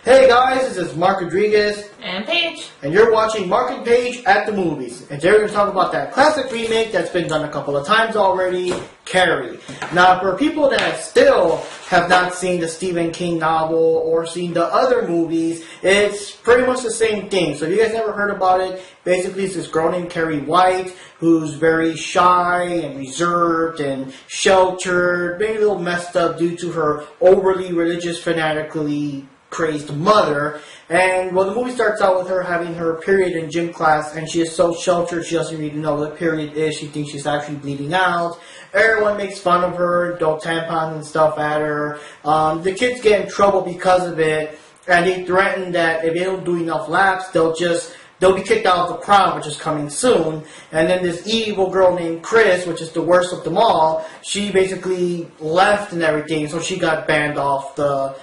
Hey guys, this is Mark Rodriguez. And Paige. And you're watching Mark and Paige at the movies. And today we're going to talk about that classic remake that's been done a couple of times already, Carrie. Now, for people that still have not seen the Stephen King novel or seen the other movies, it's pretty much the same thing. So if you guys never heard about it, basically it's this girl named Carrie White who's very shy and reserved and sheltered, maybe a little messed up due to her overly religious, fanatically crazed mother. And well, the movie starts out with her having her period in gym class, and she is so sheltered she doesn't really know what a period is. She thinks she's actually bleeding out. Everyone makes fun of her, throw tampons and stuff at her. The kids get in trouble because of it, and they threaten that if they don't do enough laps, they'll be kicked out of the prom, which is coming soon. And then this evil girl named Chris, which is the worst of them all, she basically left and everything, so she got banned off the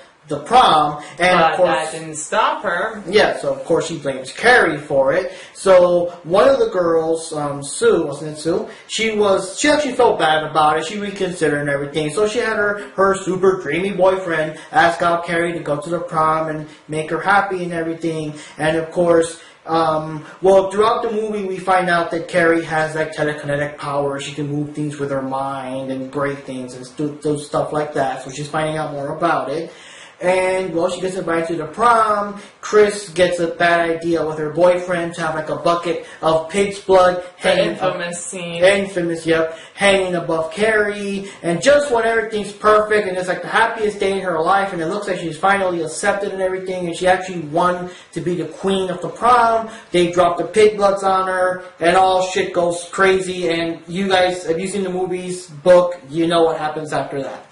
prom, and but of course that didn't stop her. Yeah, so of course she blames Carrie for it. So one of the girls, Sue, wasn't it Sue? She actually felt bad about it. She reconsidered and everything. So she had her super dreamy boyfriend ask out Carrie to go to the prom and make her happy and everything. And of course, well, throughout the movie, we find out that Carrie has like telekinetic powers. She can move things with her mind and break things and do stuff like that. So she's finding out more about it. And, well, she gets invited to the prom. Chris gets a bad idea with her boyfriend to have, like, a bucket of pig's blood hanging... Infamous scene. Infamous, yep. Hanging above Carrie. And just when everything's perfect and it's, like, the happiest day in her life and it looks like she's finally accepted and everything and she actually won to be the queen of the prom, they drop the pig bloods on her and all shit goes crazy. And you guys, if you've seen the movie's book, you know what happens after that.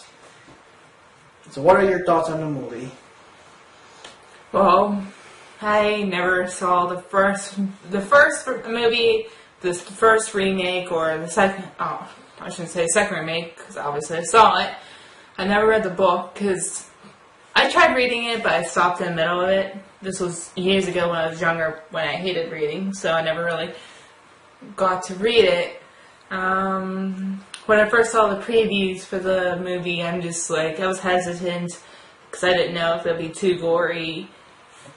So what are your thoughts on the movie? Well, I never saw the first movie, the first remake, or the second, I shouldn't say second remake, because obviously I saw it. I never read the book, because I tried reading it, but I stopped in the middle of it. This was years ago when I was younger, when I hated reading, so I never really got to read it. When I first saw the previews for the movie, I was hesitant because I didn't know if it would be too gory,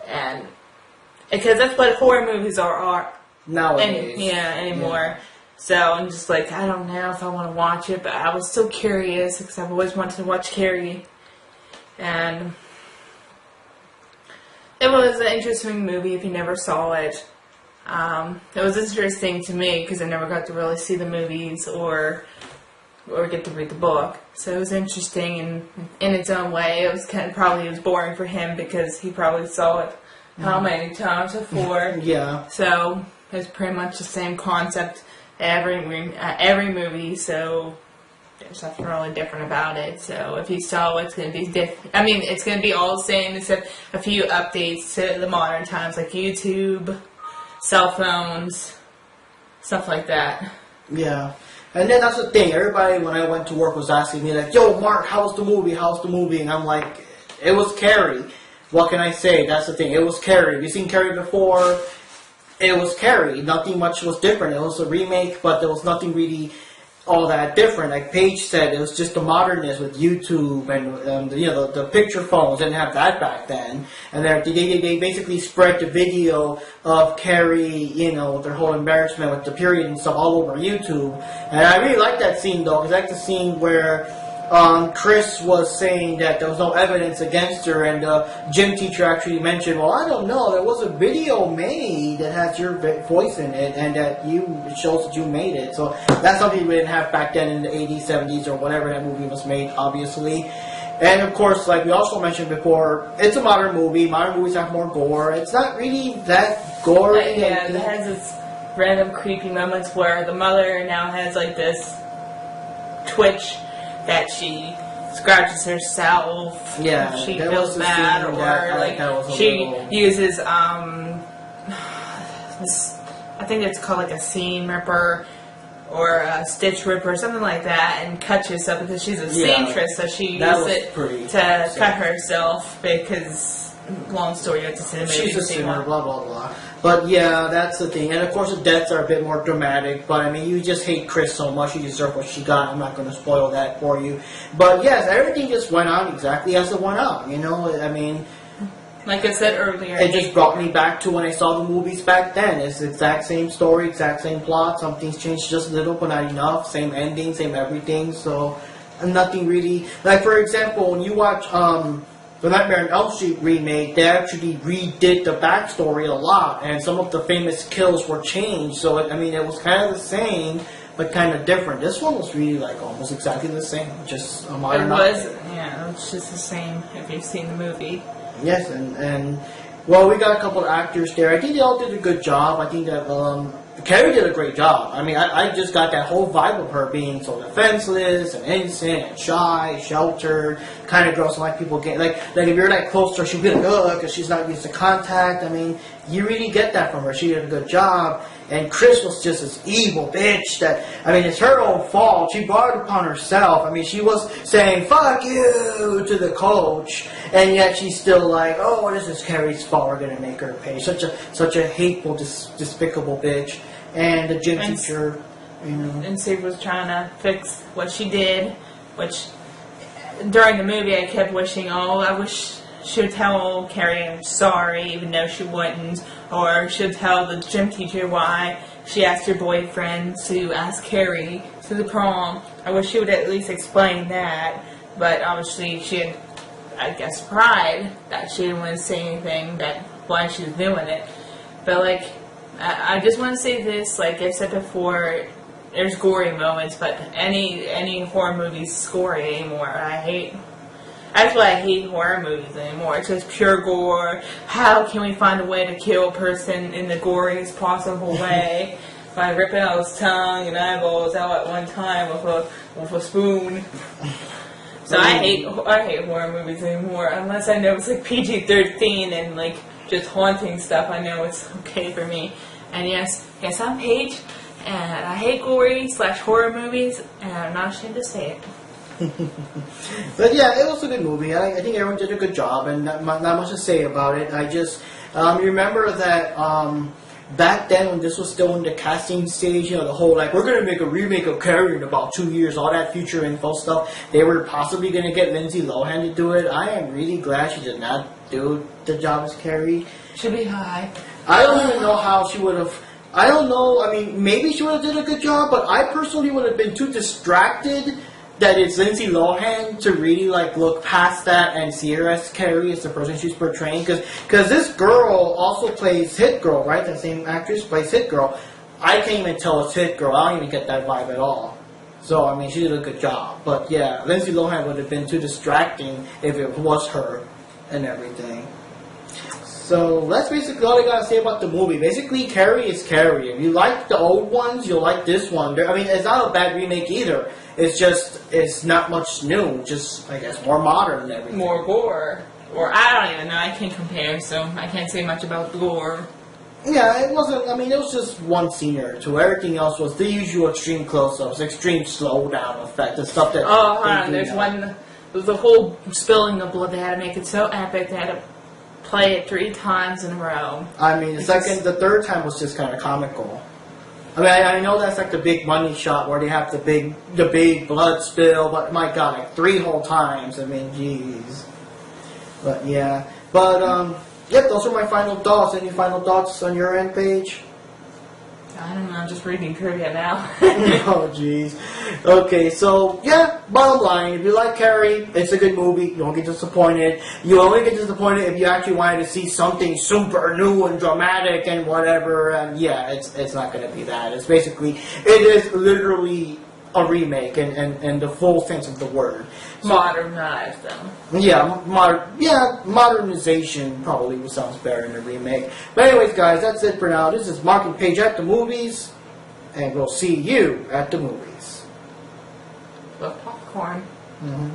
and because that's what horror movies are nowadays. Anymore. Yeah. So I'm just like, I don't know if I want to watch it, but I was still curious because I've always wanted to watch Carrie, and it was an interesting movie if you never saw it. It was interesting to me because I never got to really see the movies or get to read the book. So it was interesting in its own way. It was probably boring for him because he probably saw it how many times before. Yeah. So it's pretty much the same concept every movie. So there's nothing really different about it. So if you saw it, it's going to be different. I mean, it's going to be all the same except a few updates to the modern times like YouTube, cell phones, stuff like that. Yeah. And then that's the thing. Everybody, when I went to work, was asking me, like, yo, Mark, how's the movie? How's the movie? And I'm like, it was Carrie. What can I say? That's the thing. It was Carrie. Have you seen Carrie before? It was Carrie. Nothing much was different. It was a remake, but there was nothing really all that different. Like Paige said, it was just the modernness with YouTube and the picture phones. Didn't have that back then. And they basically spread the video of Carrie, with her whole embarrassment with the period and stuff all over YouTube. And I really like that scene though, because I like the scene where Chris was saying that there was no evidence against her, and the gym teacher actually mentioned, well, I don't know, there was a video made that has your voice in it, and that it shows that you made it. So that's something we didn't have back then in the 80s, 70s, or whatever that movie was made, obviously. And of course, like we also mentioned before, it's a modern movie. Modern movies have more gore. It's not really that gory. Yeah, it has this random creepy moments where the mother now has like this twitch that she scratches herself. Yeah, she feels bad, or she uses I think it's called like a seam ripper or a stitch ripper, something like that, and cuts herself because she's a seamstress, so she uses it to cut herself because, long story, you have to see the movie. She's a singer, blah, blah, blah. But yeah, that's the thing. And of course the deaths are a bit more dramatic, but I mean, you just hate Chris so much, you deserve what she got. I'm not going to spoil that for you. But yes, everything just went on exactly as it went on, I mean... Like I said earlier, it just brought me back to when I saw the movies back then. It's the exact same story, exact same plot. Something's changed just a little, but not enough. Same ending, same everything. So nothing really. Like for example, when you watch the Nightmare on Elm Street remake, they actually redid the backstory a lot, and some of the famous kills were changed. So it was kind of the same, but kind of different. This one was really like almost exactly the same, just a modern. It's just the same if you've seen the movie. Yes, and well, we got a couple of actors there. I think they all did a good job. I think that Carrie did a great job. I mean, I just got that whole vibe of her being so defenseless and innocent and shy, sheltered, kind of girl. So like people get like if you're like close to her, she'll be like, ugh, because she's not used to contact. I mean, you really get that from her. She did a good job. And Chris was just this evil bitch that, it's her own fault. She brought it upon herself. I mean, she was saying, fuck you to the coach. And yet she's still like, oh, this is Carrie's fault. We're going to make her pay. Such a hateful, despicable bitch. And the gym teacher, And Steve was trying to fix what she did, which during the movie I kept wishing, I wish she would tell Carrie I'm sorry, even though she wouldn't, or she would tell the gym teacher why she asked her boyfriend to ask Carrie to the prom. I wish she would at least explain that, but obviously she had, I guess, pride that she didn't want to say anything, that why she was doing it. But like, I just want to say this, like I said before, there's gory moments, but any horror movie's gory anymore. That's why I hate horror movies anymore. It's just pure gore. How can we find a way to kill a person in the goriest possible way by ripping out his tongue and eyeballs out at one time with a spoon? So I hate horror movies anymore, unless I know it's like PG-13 and like just haunting stuff. I know it's okay for me. And yes, I'm Paige, and I hate gory/horror movies, and I'm not ashamed to say it. But yeah, it was a good movie. I think everyone did a good job, and not much to say about it. I just remember that back then when this was still in the casting stage, the whole like we're gonna make a remake of Carrie in about 2 years, all that future info stuff. They were possibly gonna get Lindsay Lohan to do it. I am really glad she did not do the job as Carrie. Should be high. I don't even know how she would have. I don't know. I mean, maybe she would have did a good job, but I personally would have been too distracted that it's Lindsay Lohan to really like look past that and see her as Carrie, as the person she's portraying. Because this girl also plays Hit Girl, right? That same actress plays Hit Girl. I can't even tell it's Hit Girl. I don't even get that vibe at all. So, she did a good job. But yeah, Lindsay Lohan would have been too distracting if it was her and everything. So that's basically all I gotta say about the movie. Basically, Carrie is Carrie. If you like the old ones, you'll like this one. It's not a bad remake either. It's not much new. Just, I guess, more modern and everything. More gore. Or I don't even know. I can't compare, so I can't say much about the gore. Yeah, it wasn't. It was just one scene or two. Everything else was the usual extreme close-ups, extreme slowdown effect, the stuff that. Oh, hold on. There's one. The whole spilling of blood. They had to make it so epic. They had to play it 3 times in a row. The third time was just kind of comical. I know that's like the big money shot where they have the big blood spill, but my God, like 3 whole times. Jeez. But yeah, yep, those are my final thoughts. Any final thoughts on your end, Paige? I don't know, I'm just reading trivia now. Oh, jeez. Okay, so, yeah, bottom line, if you like Carrie, it's a good movie. You won't get disappointed. You only get disappointed if you actually wanted to see something super new and dramatic and whatever. And yeah, it's not going to be that. It is literally a remake in the full sense of the word. So, modernized, though. Yeah, modernization probably sounds better than a remake. But anyways, guys, that's it for now. This is Mark and Paige at the movies, and we'll see you at the movies. With popcorn. Mm-hmm.